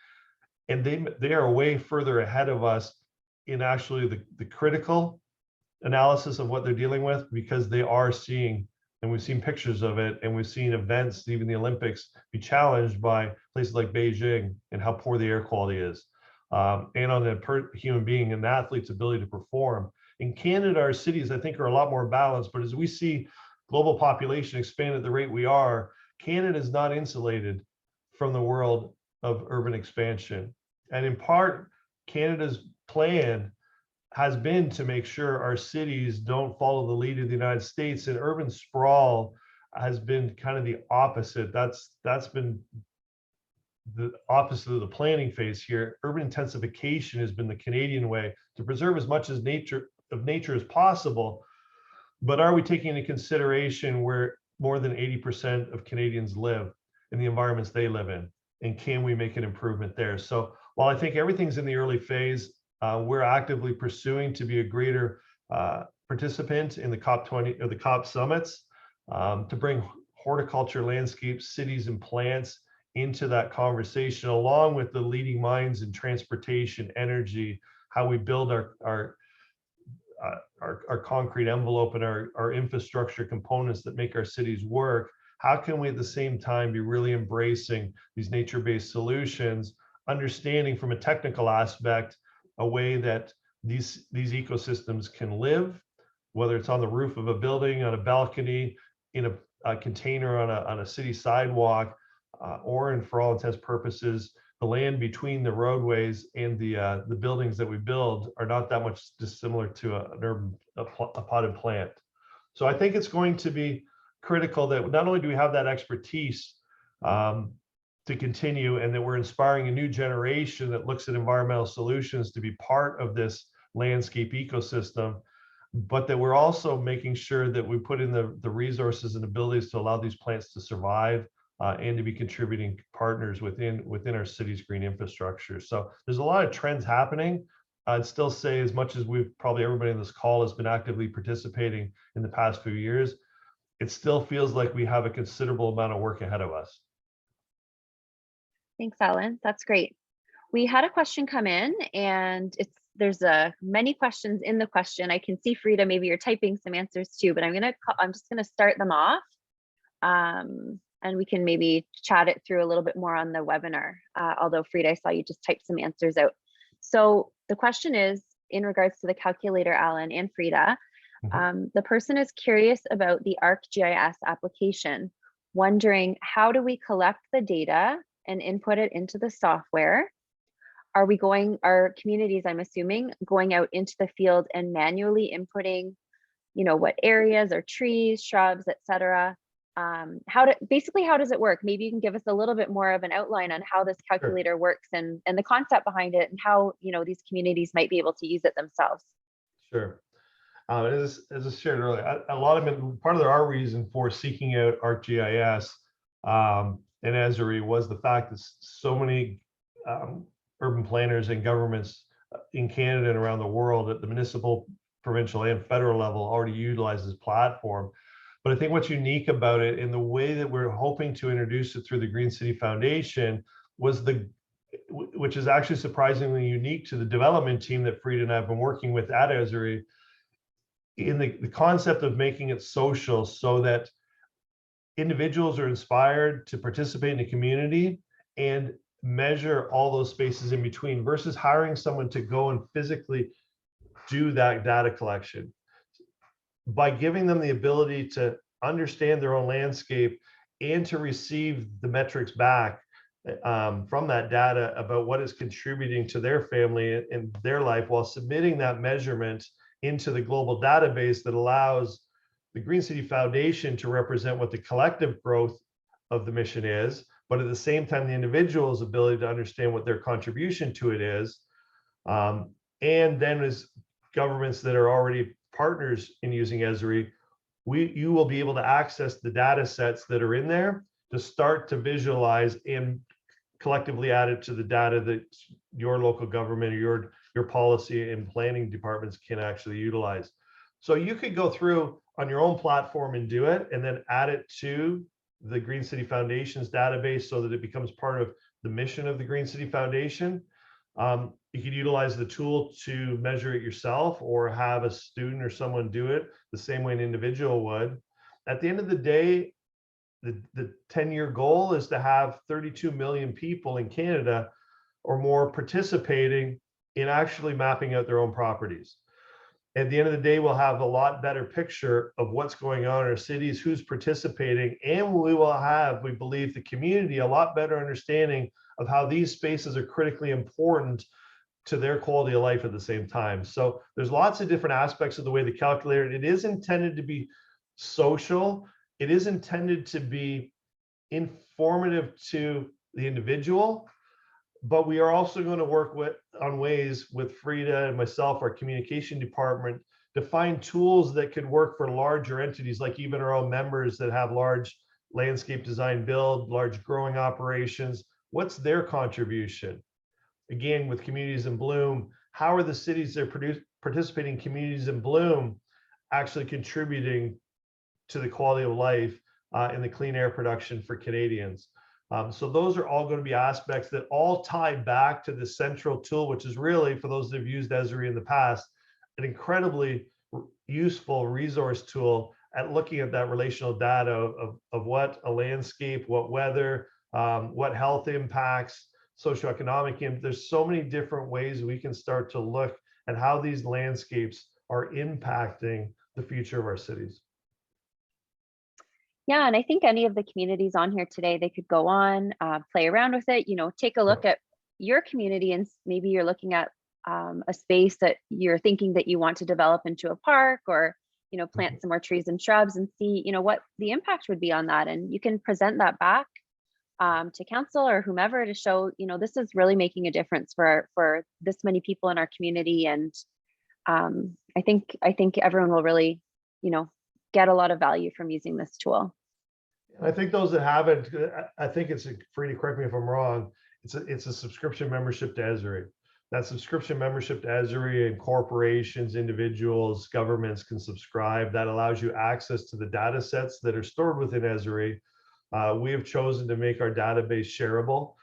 and they are way further ahead of us in actually the critical analysis of what they're dealing with, because they are seeing, and we've seen pictures of it, and we've seen events, even the Olympics, be challenged by places like Beijing and how poor the air quality is, and on the human being and athlete's ability to perform. In Canada, our cities, I think, are a lot more balanced, but as we see global population expand at the rate we are, Canada is not insulated from the world of urban expansion. And in part, Canada's plan has been to make sure our cities don't follow the lead of the United States, and urban sprawl has been kind of the opposite. That's been the opposite of the planning phase here. Urban intensification has been the Canadian way to preserve as much as nature as possible. But are we taking into consideration where more than 80% of Canadians live in the environments they live in? And can we make an improvement there? So while I think everything's in the early phase, we're actively pursuing to be a greater participant in the COP20 or the COP summits, to bring horticulture, landscapes, cities, and plants into that conversation, along with the leading minds in transportation, energy, how we build our concrete envelope and our infrastructure components that make our cities work. How can we at the same time be really embracing these nature-based solutions, understanding from a technical aspect a way that these ecosystems can live, whether it's on the roof of a building, on a balcony, in a container on a city sidewalk, or, and for all intents purposes, the land between the roadways and the buildings that we build are not that much dissimilar to a potted plant. So I think it's going to be critical that not only do we have that expertise to continue, and that we're inspiring a new generation that looks at environmental solutions to be part of this landscape ecosystem, but that we're also making sure that we put in the resources and abilities to allow these plants to survive, and to be contributing partners within our city's green infrastructure. So there's a lot of trends happening. I'd still say, as much as we've probably everybody in this call has been actively participating in the past few years, it still feels like we have a considerable amount of work ahead of us. Thanks, Alan. That's great. We had a question come in, and there's many questions in the question. I can see, Frida, maybe you're typing some answers too, but I'm just gonna start them off, and we can maybe chat it through a little bit more on the webinar. Although, Frida, I saw you just type some answers out. So the question is in regards to the calculator, Alan and Frida. The person is curious about the ArcGIS application, wondering how do we collect the data and input it into the software? Are communities, I'm assuming, going out into the field and manually inputting, what areas or trees, shrubs, etc.? Basically, how does it work? Maybe you can give us a little bit more of an outline on how this calculator works and the concept behind it, and how these communities might be able to use it themselves. Sure. As I shared earlier, part of our reason for seeking out ArcGIS and Esri was the fact that so many urban planners and governments in Canada and around the world at the municipal, provincial, and federal level already utilize this platform. But I think what's unique about it, in the way that we're hoping to introduce it through the Green City Foundation, which is actually surprisingly unique to the development team that Frida and I have been working with at Esri, in the concept of making it social, so that individuals are inspired to participate in the community and measure all those spaces in between, versus hiring someone to go and physically do that data collection. By giving them the ability to understand their own landscape and to receive the metrics back from that data about what is contributing to their family and their life, while submitting that measurement into the global database that allows the Green City Foundation to represent what the collective growth of the mission is, but at the same time, the individual's ability to understand what their contribution to it is. And then, as governments that are already partners in using Esri, you will be able to access the data sets that are in there to start to visualize and collectively add it to the data that your local government or your policy and planning departments can actually utilize. So you could go through on your own platform and do it, and then add it to the Green City Foundation's database so that it becomes part of the mission of the Green City Foundation. You could utilize the tool to measure it yourself, or have a student or someone do it the same way an individual would. At the end of the day, the 10-year goal is to have 32 million people in Canada or more participating in actually mapping out their own properties. At the end of the day, we'll have a lot better picture of what's going on in our cities, who's participating, and we will have, we believe, the community a lot better understanding of how these spaces are critically important to their quality of life at the same time. So there's lots of different aspects of the way they calculate it. It is intended to be social. It is intended to be informative to the individual, but we are also going to work on ways with Frida and myself, our communication department, to find tools that could work for larger entities, like even our own members that have large landscape design build, large growing operations. What's their contribution? Again, with Communities in Bloom, how are the cities that are participating in Communities in Bloom actually contributing to the quality of life and the clean air production for Canadians? So those are all going to be aspects that all tie back to the central tool, which is really, for those that have used Esri in the past, an incredibly useful resource tool at looking at that relational data of what a landscape, what weather, what health impacts, socioeconomic impact. There's so many different ways we can start to look at how these landscapes are impacting the future of our cities. Yeah, and I think any of the communities on here today, they could go on, play around with it, take a look at your community, and maybe you're looking at a space that you're thinking that you want to develop into a park, or plant some more trees and shrubs, and see what the impact would be on that. And you can present that back to council or whomever to show this is really making a difference for this many people in our community. And I think everyone will really get a lot of value from using this tool. I think those that haven't, I think it's free to correct me if I'm wrong. It's a subscription membership to Esri. That subscription membership to Esri, and corporations, individuals, governments can subscribe. That allows you access to the data sets that are stored within Esri. We have chosen to make our database shareable.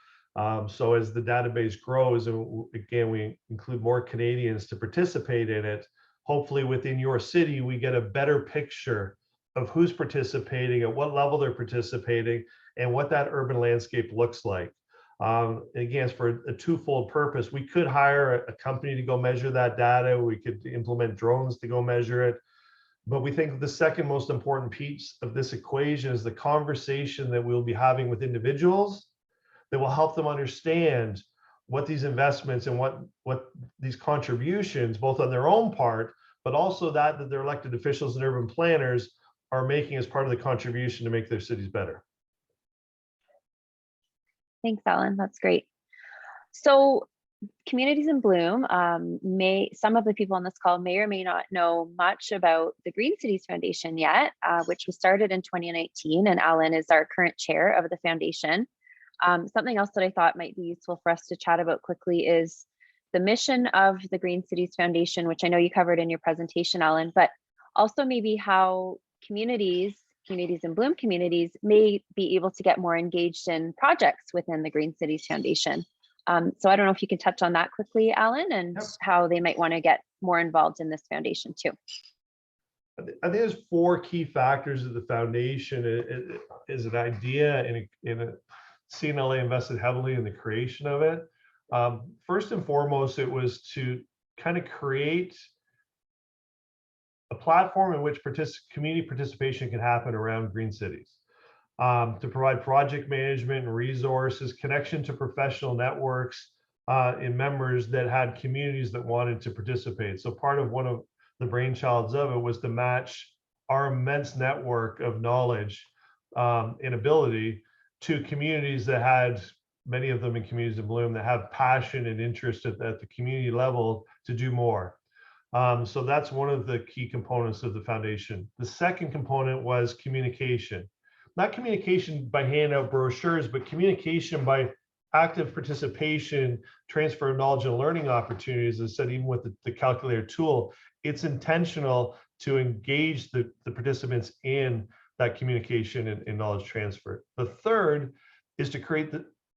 So as the database grows, and again, we include more Canadians to participate in it, hopefully within your city, we get a better picture of who's participating, at what level they're participating, and what that urban landscape looks like. Again, it's for a twofold purpose. We could hire a company to go measure that data. We could implement drones to go measure it. But we think the second most important piece of this equation is the conversation that we'll be having with individuals that will help them understand what these investments and what these contributions, both on their own part, but also that their elected officials and urban planners are making as part of the contribution to make their cities better. Thanks, Alan. That's great. So Communities in Bloom, some of the people on this call may or may not know much about the Green Cities Foundation yet, which was started in 2019, and Alan is our current chair of the foundation. Something else that I thought might be useful for us to chat about quickly is the mission of the Green Cities Foundation, which I know you covered in your presentation, Alan, but also maybe how Communities in Bloom communities may be able to get more engaged in projects within the Green Cities Foundation. So I don't know if you can touch on that quickly, Alan, and how they might want to get more involved in this foundation too. I think there's 4 key factors of the foundation. It is an idea, and CNLA invested heavily in the creation of it. First and foremost, it was to kind of create a platform in which community participation can happen around green cities, to provide project management and resources, connection to professional networks, and members that had communities that wanted to participate. So part of one of the brainchilds of it was to match our immense network of knowledge and ability to communities that had, many of them in Communities in Bloom, that have passion and interest at the community level to do more. So that's one of the key components of the foundation. The second component was communication. not communication by hand out brochures, but communication by active participation, transfer of knowledge and learning opportunities. As I said, even with the calculator tool, it's intentional to engage the participants in that communication and knowledge transfer. The third is to create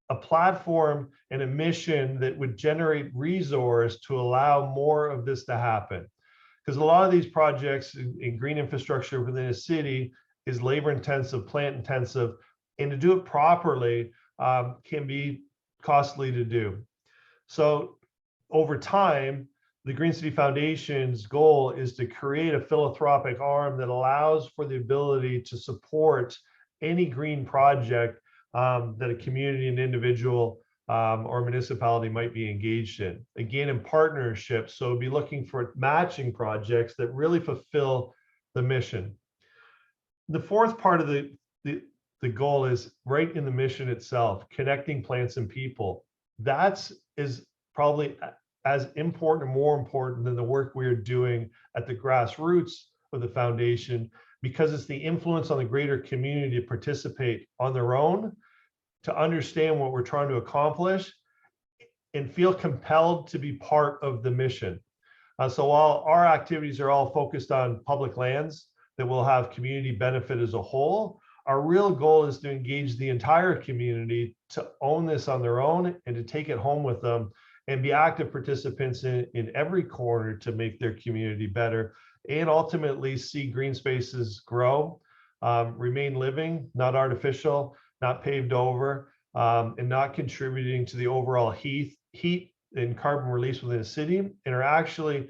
a platform and a mission that would generate resource to allow more of this to happen. Because a lot of these projects in green infrastructure within a city is labor intensive, plant intensive, and to do it properly can be costly to do. So over time, the Green City Foundation's goal is to create a philanthropic arm that allows for the ability to support any green project that a community, an individual, or municipality might be engaged in. Again, in partnership, so be looking for matching projects that really fulfill the mission. The fourth part of the goal is right in the mission itself, connecting plants and people. That is probably as important or more important than the work we are doing at the grassroots of the foundation, because it's the influence on the greater community to participate on their own, to understand what we're trying to accomplish, and feel compelled to be part of the mission. So while our activities are all focused on public lands that will have community benefit as a whole, our real goal is to engage the entire community to own this on their own and to take it home with them and be active participants in every corner to make their community better, and ultimately see green spaces grow, remain living, not artificial, not paved over, and not contributing to the overall heat and carbon release within a city, and are actually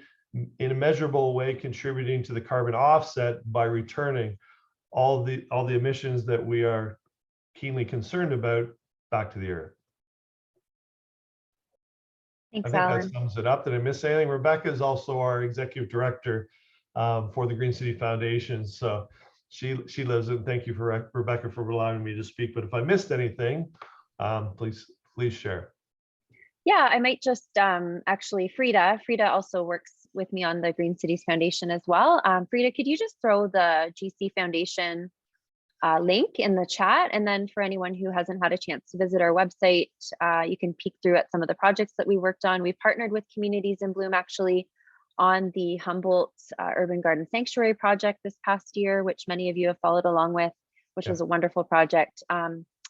in a measurable way contributing to the carbon offset by returning all the emissions that we are keenly concerned about back to the earth. Thanks, I think Alan. that sums it up. Did I miss anything? Rebecca is also our executive director for the Green City Foundation. So she lives it. Thank you for Rebecca for allowing me to speak. But if I missed anything, please share. Yeah, I might just actually, Frida also works with me on the Green Cities Foundation as well. Frida, could you just throw the GC Foundation link in the chat? And then for anyone who hasn't had a chance to visit our website, you can peek through at some of the projects that we worked on. We've partnered with Communities in Bloom actually on the Humboldt Urban Garden Sanctuary project this past year, which many of you have followed along with, which was a wonderful project.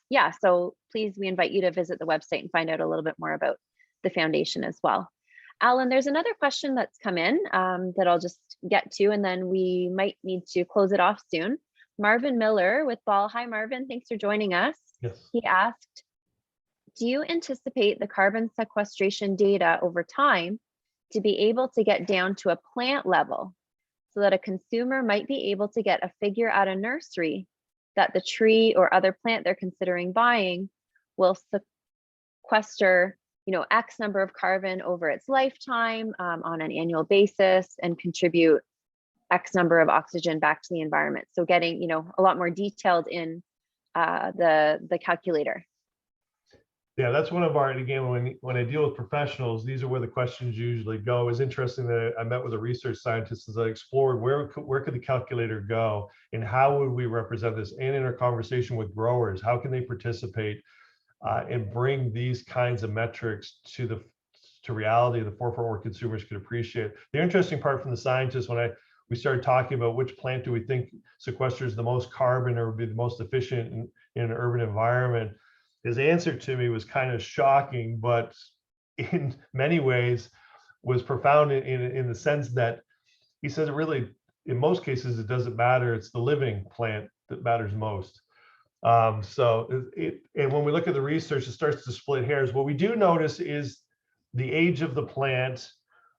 Yeah, so please, we invite you to visit the website and find out a little bit more about the foundation as well. Alan, there's another question that's come in that I'll just get to, and then we might need to close it off soon. Marvin Miller with Ball. Hi, Marvin. Thanks for joining us. Yes. He asked, do you anticipate the carbon sequestration data over time to be able to get down to a plant level so that a consumer might be able to get a figure at a nursery that the tree or other plant they're considering buying will sequester, X number of carbon over its lifetime on an annual basis and contribute X number of oxygen back to the environment. So getting, a lot more detailed in the calculator. Yeah, that's one of our, and again, when I deal with professionals, these are where the questions usually go. It was interesting that I met with a research scientist as I explored where could the calculator go and how would we represent this, and in our conversation with growers, how can they participate and bring these kinds of metrics to reality, the forefront where consumers could appreciate. The interesting part from the scientists, when we started talking about which plant do we think sequesters the most carbon or would be the most efficient in an urban environment, his answer to me was kind of shocking, but in many ways was profound in the sense that he says it really, in most cases, it doesn't matter. It's the living plant that matters most. And when we look at the research, it starts to split hairs. What we do notice is the age of the plant,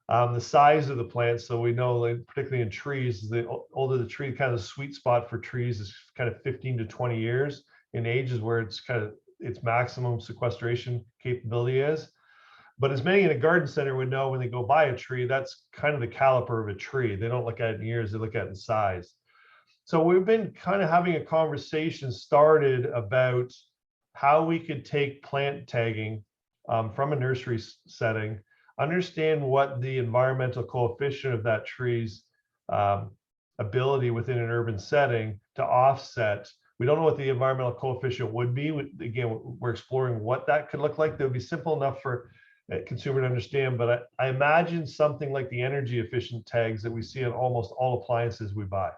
the size of the plant. So we know, like, particularly in trees, the older the tree, kind of the sweet spot for trees is kind of 15 to 20 years in age is where it's kind of its maximum sequestration capability is. But as many in a garden center would know, when they go buy a tree, that's kind of the caliper of a tree. They don't look at it in years, they look at it in size. So we've been kind of having a conversation started about how we could take plant tagging from a nursery setting, understand what the environmental coefficient of that tree's ability within an urban setting to offset We don't know what the environmental coefficient would be. Again, we're exploring what that could look like. That would be simple enough for a consumer to understand, but I imagine something like the energy efficient tags that we see on almost all appliances we buy.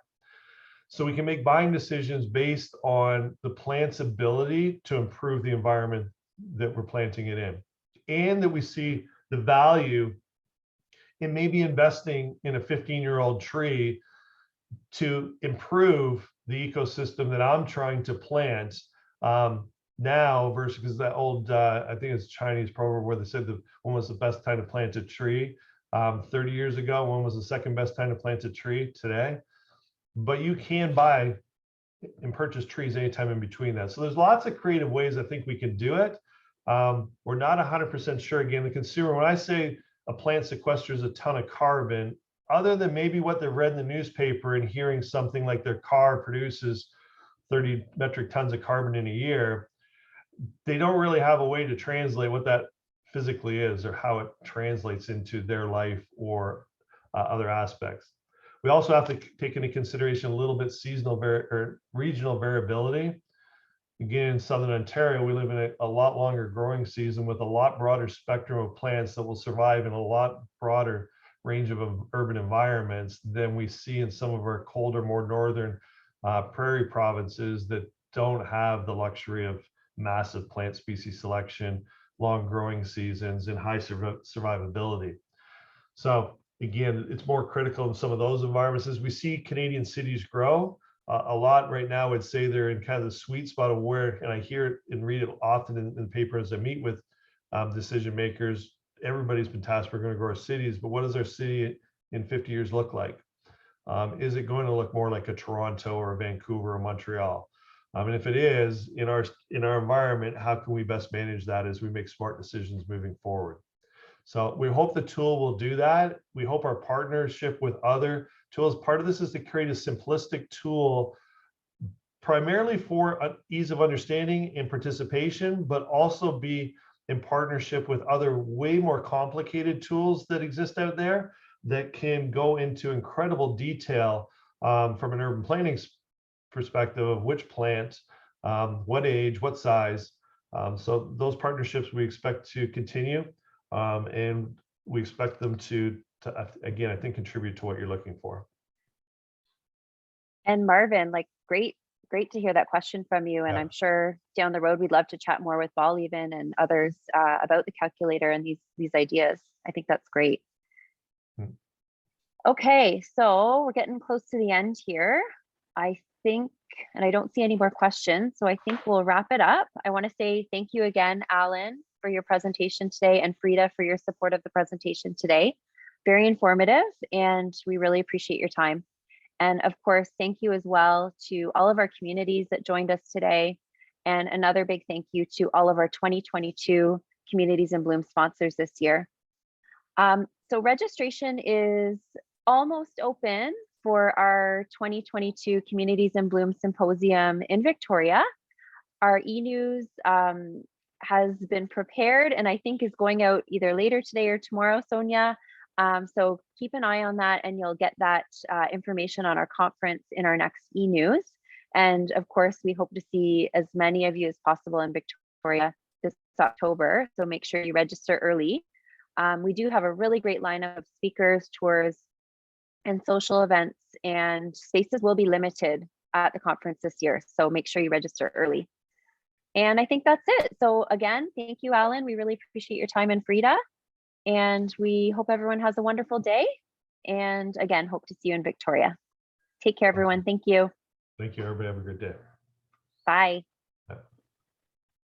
So we can make buying decisions based on the plant's ability to improve the environment that we're planting it in, and that we see the value in maybe investing in a 15-year-old tree to improve the ecosystem that I'm trying to plant now versus, because that old, I think it's a Chinese proverb where they said that when was the best time to plant a tree 30 years ago, when was the second best time to plant a tree today. But you can buy and purchase trees anytime in between that. So there's lots of creative ways I think we can do it. We're not 100% sure. Again, the consumer, when I say a plant sequesters a ton of carbon, other than maybe what they've read in the newspaper and hearing something like their car produces 30 metric tons of carbon in a year, they don't really have a way to translate what that physically is or how it translates into their life or other aspects. We also have to take into consideration a little bit seasonal or regional variability. Again, in Southern Ontario, we live in a lot longer growing season with a lot broader spectrum of plants that will survive in a lot broader range of urban environments than we see in some of our colder, more northern prairie provinces that don't have the luxury of massive plant species selection, long growing seasons, and high survivability. So again, it's more critical in some of those environments. As we see Canadian cities grow, a lot right now would say they're in kind of the sweet spot of where, and I hear it and read it often in the paper as I meet with decision makers. Everybody's been tasked, we're going to grow our cities, but what does our city in 50 years look like? Is it going to look more like a Toronto or a Vancouver or Montreal? And if it is, in our environment, how can we best manage that as we make smart decisions moving forward? So we hope the tool will do that. We hope our partnership with other tools, part of this is to create a simplistic tool primarily for ease of understanding and participation, but also be in partnership with other way more complicated tools that exist out there that can go into incredible detail from an urban planning perspective of which plant, what age, what size. So those partnerships we expect to continue, and we expect them to again, I think, contribute to what you're looking for. And Marvin, like great to hear that question from you. And Yeah. I'm sure down the road, we'd love to chat more with Ball even and others about the calculator and these ideas. I think that's great. Okay, so we're getting close to the end here. I think, and I don't see any more questions, so I think we'll wrap it up. I want to say thank you again, Alan, for your presentation today, and Frida for your support of the presentation today. Very informative, and we really appreciate your time. And of course, thank you as well to all of our communities that joined us today. And another big thank you to all of our 2022 Communities in Bloom sponsors this year. So registration is almost open for our 2022 Communities in Bloom Symposium in Victoria. Our e-news has been prepared and I think is going out either later today or tomorrow, Sonia. So keep an eye on that and you'll get that information on our conference in our next e-news. And of course, we hope to see as many of you as possible in Victoria this October. So make sure you register early. We do have a really great lineup of speakers, tours, and social events, and spaces will be limited at the conference this year. So make sure you register early. And I think that's it. So again, thank you, Alan. We really appreciate your time, and Frida. And we hope everyone has a wonderful day. And again, hope to see you in Victoria. Take care, everyone. Thank you. Thank you, everybody. Have a good day. Bye.